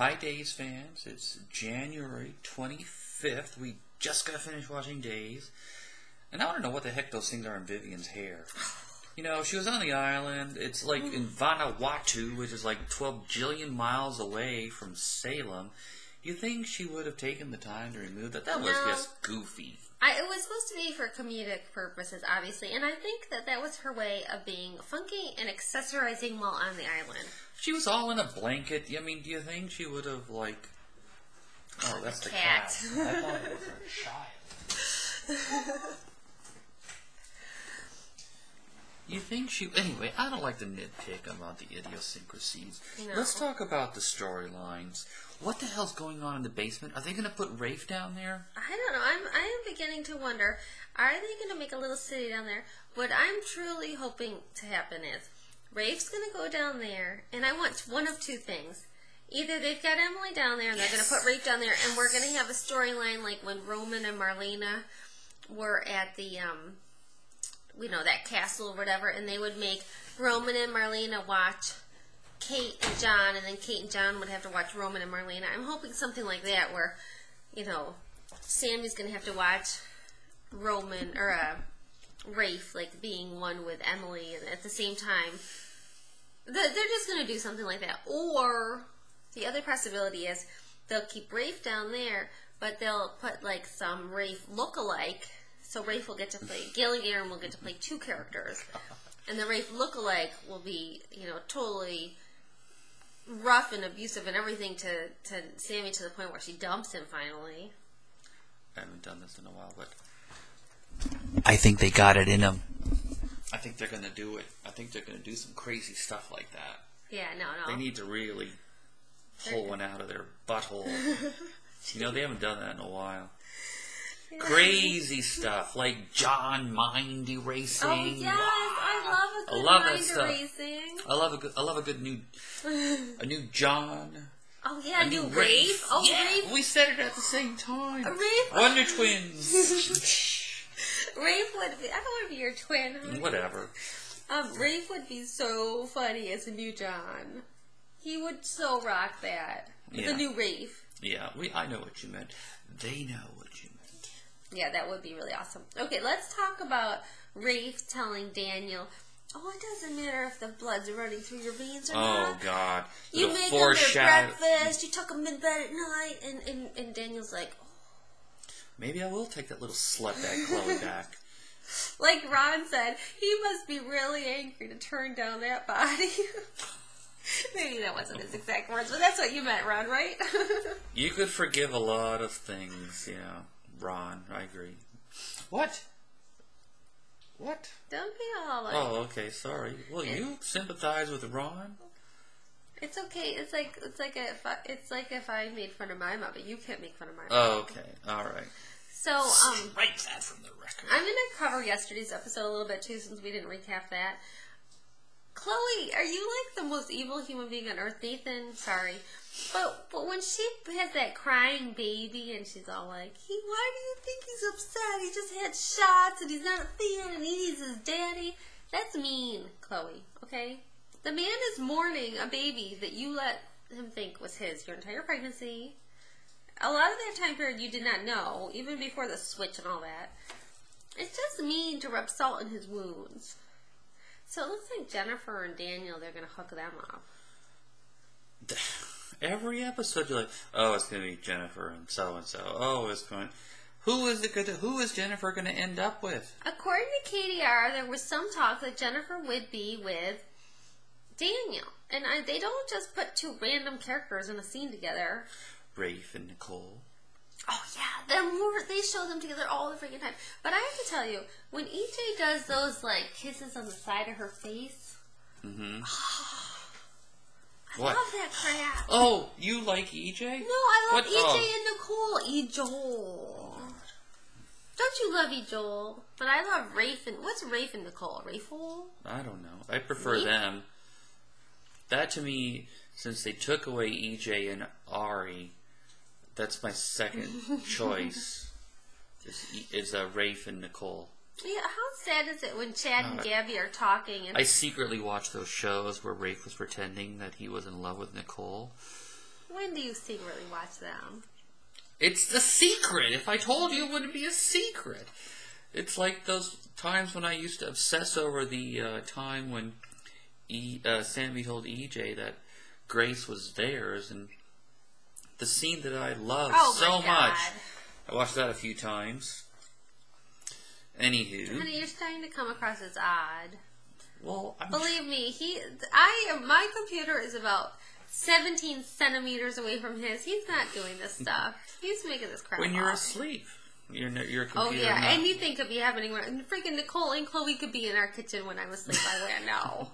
Hi, Days fans. It's January 25th. We just got finished watching Days. And I want to know what the heck those things are in Vivian's hair. You know, she was on the island. It's like in Vanuatu, which is like 12 jillion miles away from Salem. You think she would have taken the time to remove that? That was just goofy. It was supposed to be for comedic purposes, obviously. And I think that was her way of being funky and accessorizing while on the island. She was all in a blanket. I mean, do you think she would have, like... Oh, that's the cat. I thought it was her child. You think she... Anyway, I don't like to nitpick about the idiosyncrasies. No. Let's talk about the storylines. What the hell's going on in the basement? Are they going to put Rafe down there? I don't know. I am beginning to wonder, are they going to make a little city down there? What I'm truly hoping to happen is, Rafe's going to go down there, and I want one of two things. Either they've got Emily down there, and they're going to put Rafe down there, and we're going to have a storyline like when Roman and Marlena were at the, that castle or whatever, and they would make Roman and Marlena watch Kate and John, and then Kate and John would have to watch Roman and Marlena. I'm hoping something like that where, Sammy's going to have to watch Roman, or Rafe, like, being one with Emily, and at the same time, they're just going to do something like that. Or, the other possibility is, they'll keep Rafe down there, but they'll put, like, some Rafe look-alike, so Rafe will get to play, Gail and Aaron will get to play two characters, and the Rafe look-alike will be, totally rough and abusive and everything to Sammy, to the point where she dumps him finally. I haven't done this in a while, but I think they got it in them. I think they're going to do it. I think they're going to do some crazy stuff like that. Yeah, no. They need to really pull one out of their butthole. They haven't done that in a while. Yeah. Crazy stuff, like John mind erasing. Oh yes, I love a good mind erasing. I love a good new John. Oh yeah, new Rafe. Oh yeah, Rafe. We said it at the same time. Rafe. Wonder Twins. Rafe would be. I don't want to be your twin. Honey. Whatever. Rafe would be so funny as a new John. He would so rock that. The new Rafe. Yeah, I know what you meant. They know what you meant. Yeah, that would be really awesome. Okay, let's talk about Rafe telling Daniel, it doesn't matter if the blood's running through your veins or not. Oh, God. You make them their breakfast, you tuck them in bed at night, and Daniel's like, maybe I will take that little slutbag Chloe back. Like Ron said, he must be really angry to turn down that body. Maybe that wasn't his exact words, but that's what you meant, Ron, right? You could forgive a lot of things, Ron, I agree. What? Don't be all like... Oh, okay, sorry. Well, you sympathize with Ron? It's okay. It's like if I made fun of my mom, but you can't make fun of my mom. Oh, okay. All right. So, strike that from the record. I'm going to cover yesterday's episode a little bit, too, since we didn't recap that. Chloe, are you like the most evil human being on earth? Nathan, sorry. But when she has that crying baby and she's all like, why do you think he's upset? He just had shots and he's not feeling and he needs his daddy. That's mean, Chloe, okay? The man is mourning a baby that you let him think was his your entire pregnancy. A lot of that time period you did not know, even before the switch and all that. It's just mean to rub salt in his wounds. So it looks like Jennifer and Daniel, they're going to hook them up. Every episode you're like, it's going to be Jennifer and so-and-so. Who is Jennifer going to end up with? According to KDR, there was some talk that Jennifer would be with Daniel. And they don't just put two random characters in a scene together. Rafe and Nicole. Oh, yeah. They show them together all the freaking time. But I have to tell you, when EJ does those, kisses on the side of her face, mm-hmm. I love that crap. Oh, you like EJ? No, I love EJ and Nicole. E-Joel. Don't you love E-Joel? But I love Rafe and... What's Rafe and Nicole? Rafel? I don't know. I prefer them. That, to me, since they took away EJ and Ari... That's my second choice. Is Rafe and Nicole. Yeah, how sad is it when Chad and Gabi are talking? And I secretly watched those shows where Rafe was pretending that he was in love with Nicole. When do you secretly watch them? It's the secret. If I told you, it wouldn't be a secret. It's like those times when I used to obsess over the time when Sammy told EJ that Grace was theirs, and the scene that I loved so much. I watched that a few times. Anywho. Honey, you're starting to come across as odd. Well, believe me, my computer is about 17 centimeters away from his. He's not doing this stuff. He's making this crap when you're up. asleep. Your computer. Oh, yeah. Anything could be happening. Freaking Nicole and Chloe could be in our kitchen when I'm asleep. I wouldn't know.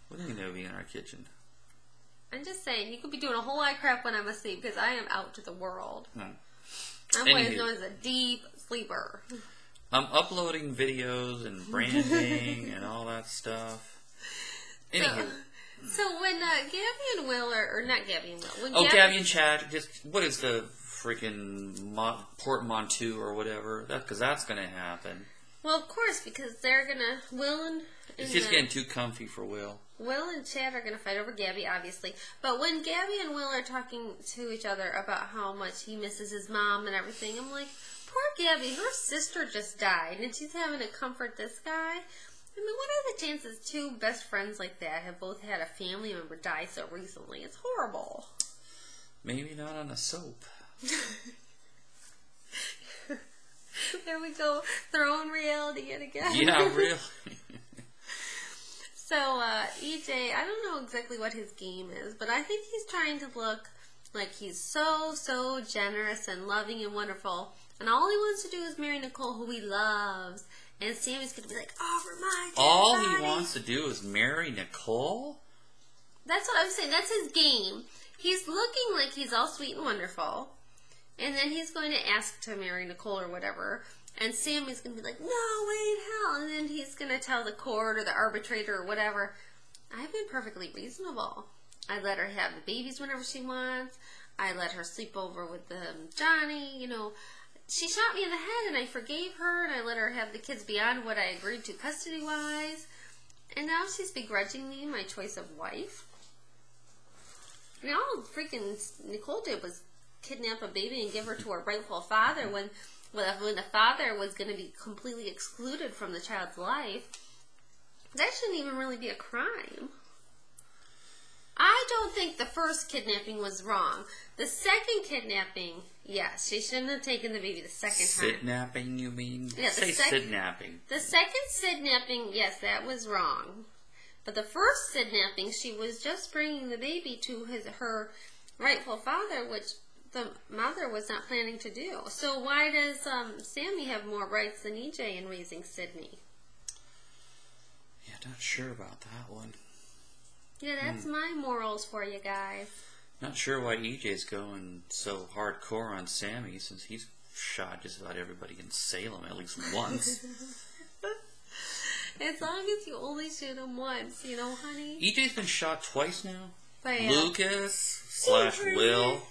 What do you know be in our kitchen? I'm just saying, you could be doing a whole lot of crap when I'm asleep because I am out to the world. Hmm. I'm what is known as a deep sleeper. I'm uploading videos and branding and all that stuff. Anywho. So when Gabby and Will or not Gabby and Will. When Gabby and Chad, what is the freaking portmanteau or whatever? Because that's going to happen. Well, of course, because they're going to, Will and... It's just getting too comfy for Will. Will and Chad are going to fight over Gabby, obviously. But when Gabby and Will are talking to each other about how much he misses his mom and everything, I'm like, poor Gabby, her sister just died, and she's having to comfort this guy. I mean, what are the chances two best friends like that have both had a family member die so recently? It's horrible. Maybe not on a soap. There we go, throwing reality yet again. Yeah, really. So, EJ, I don't know exactly what his game is, but I think he's trying to look like he's so generous and loving and wonderful. And all he wants to do is marry Nicole, who he loves. And Sammy's going to be like, oh, remind all he wants to do is marry Nicole? That's what I'm saying. That's his game. He's looking like he's all sweet and wonderful. And then he's going to ask to marry Nicole or whatever. And Sammy's going to be like, no, wait, hell. And then he's going to tell the court or the arbitrator or whatever, I've been perfectly reasonable. I let her have the babies whenever she wants. I let her sleep over with Johnny. You know, she shot me in the head and I forgave her. And I let her have the kids beyond what I agreed to custody-wise. And now she's begrudging me my choice of wife. I mean, all freaking Nicole did was kidnap a baby and give her to her rightful father when the father was going to be completely excluded from the child's life. That shouldn't even really be a crime. I don't think the first kidnapping was wrong. The second kidnapping, yes, she shouldn't have taken the baby the second time. Sidnapping, you mean? Yeah, say sidnapping. The second sidnapping, yes, that was wrong. But the first sidnapping, she was just bringing the baby to her rightful father, which the mother was not planning to do. So why does Sammy have more rights than EJ in raising Sydney? Yeah, not sure about that one. Yeah, that's my morals for you guys. Not sure why EJ's going so hardcore on Sammy since he's shot just about everybody in Salem at least once. As long as you only shoot him once, you know, honey. EJ's been shot twice now. But, Lucas / Will.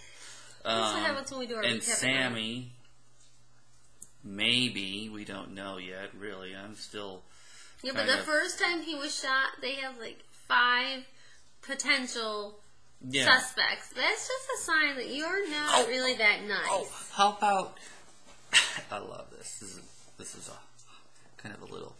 That's what happens when we do our and Sammy. Maybe. We don't know yet, really. I'm still... Yeah, but the first time he was shot, they have like 5 potential suspects. That's just a sign that you're not really that nice. Oh, how about... I love this. This is a kind of a little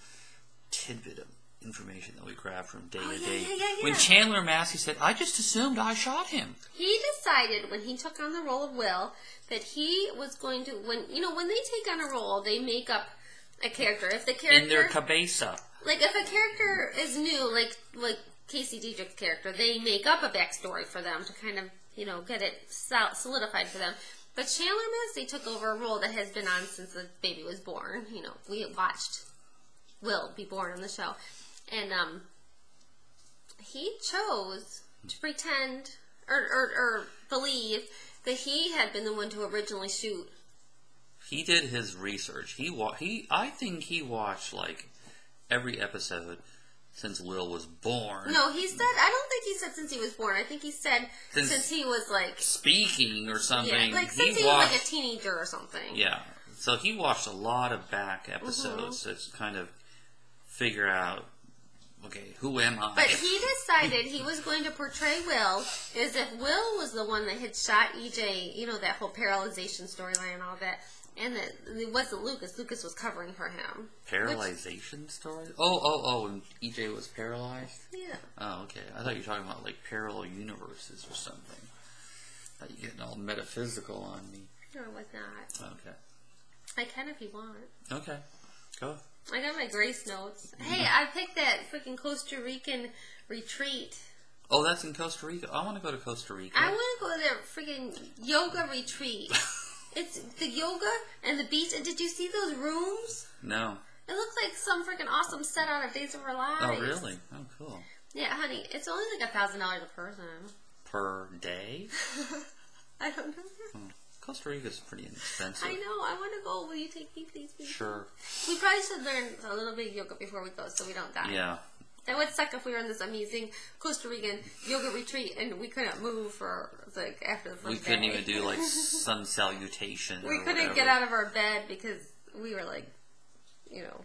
tidbit of information that we grabbed from day to day. Yeah. When Chandler Massey said, I just assumed I shot him. He decided when he took on the role of Will that he was going to, when they take on a role, they make up a character. If the character... In their cabeza. Like, if a character is new, like Casey Diedrich's character, they make up a backstory for them to kind of, get it solidified for them. But Chandler Massey took over a role that has been on since the baby was born. We watched Will be born on the show. And he chose to pretend or believe that he had been the one to originally shoot. He did his research. I think he watched like every episode since Will was born. No, he said, I don't think he said since he was born. I think he said since he was like... Speaking or something. Yeah, like since he was like a teenager or something. Yeah. So he watched a lot of back episodes to kind of figure out okay, who am I? But he decided he was going to portray Will as if Will was the one that had shot EJ, you know, that whole paralyzation storyline and all that. And that it wasn't Lucas. Lucas was covering for him. Paralyzation story? Oh, and EJ was paralyzed? Yeah. Oh, okay. I thought you were talking about, like, parallel universes or something. I thought you were getting all metaphysical on me. No, it was not. Okay. I can if you want. Okay. Go. I got my grace notes. Hey, I picked that freaking Costa Rican retreat. Oh, that's in Costa Rica? I want to go to Costa Rica. I want to go to their freaking yoga retreat. It's the yoga and the beach. And did you see those rooms? No. It looks like some freaking awesome set out of Days of Our Lives. Oh, really? Oh, cool. Yeah, honey, it's only like $1,000 a person. Per day? I don't know. Costa Rica's pretty inexpensive. I know. I want to go. Will you take me, please? Sure. We probably should learn a little bit of yoga before we go so we don't die. Yeah. That would suck if we were in this amazing Costa Rican yoga retreat and we couldn't move for, like, after the first We couldn't even do, like, sun salutation We couldn't whatever. get out of our bed because we were, like, you know,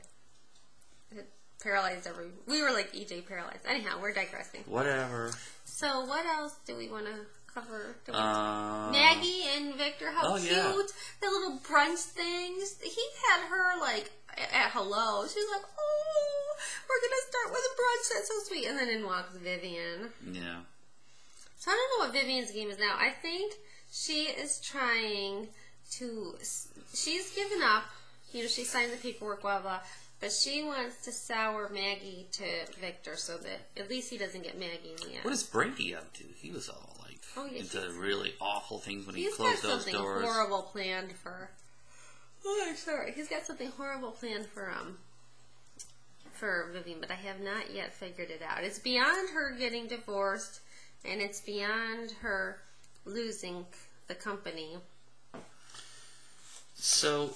paralyzed we were, like, EJ paralyzed. Anyhow, we're digressing. Whatever. So, what else do we want to cover? Maggie and Victor, how cute. Yeah. The little brunch things. He had her, like, at hello. She was like, oh, we're going to start with a brunch. That's so sweet. And then in walks Vivian. Yeah. So I don't know what Vivian's game is now. I think she is trying to... She's given up. You know, she signed the paperwork, blah, blah. But she wants to sour Maggie to Victor so that at least he doesn't get Maggie in the end. What is Brady up to? He was all, like, into really awful things when he closed those doors. He's got something horrible planned for... Oh, I'm sorry. He's got something horrible planned for Vivian, but I have not yet figured it out. It's beyond her getting divorced, and it's beyond her losing the company. So,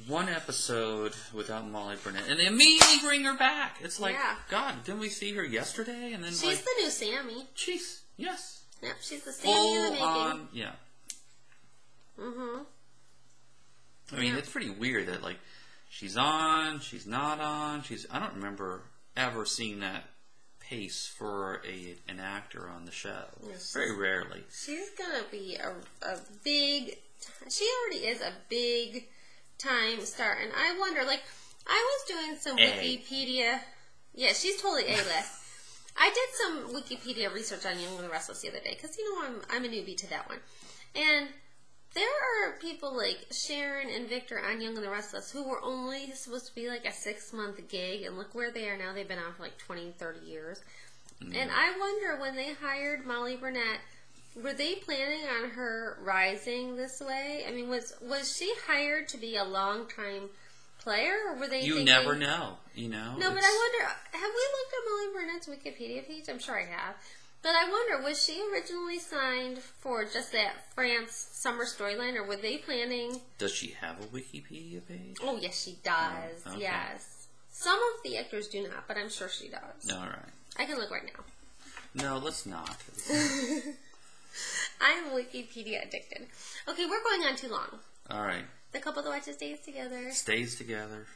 one episode without Molly Burnett, and they immediately bring her back. It's like, God, didn't we see her yesterday? And then she's the new Sammy. She's, yes. Yep, she's the Sammy in the making. Yeah. Mm-hmm. I mean, it's pretty weird that, like, she's on, she's not on, I don't remember ever seeing that pace for an actor on the show. Yes, very rarely. She's gonna be a big, she already is a big time star, and I wonder, like, I was doing some Wikipedia, yeah, she's totally A-list. I did some Wikipedia research on Young and the Restless the other day, because, you know, I'm a newbie to that one, and there are people like Sharon and Victor on Young and the Restless who were only supposed to be like a 6-month gig, and look where they are now. They've been on for like 20, 30 years. And I wonder, when they hired Molly Burnett, were they planning on her rising this way? I mean, was she hired to be a long-time player, or were they thinking... never know, you know? No, but I wonder, have we looked at Molly Burnett's Wikipedia page? I'm sure I have. But I wonder, was she originally signed for just that France summer storyline, or were they planning... Does she have a Wikipedia page? Oh, yes, she does. Oh, okay. Yes. Some of the actors do not, but I'm sure she does. All right. I can look right now. No, let's not. I'm Wikipedia addicted. Okay, we're going on too long. All right. The couple that watches Days Together. Stays together.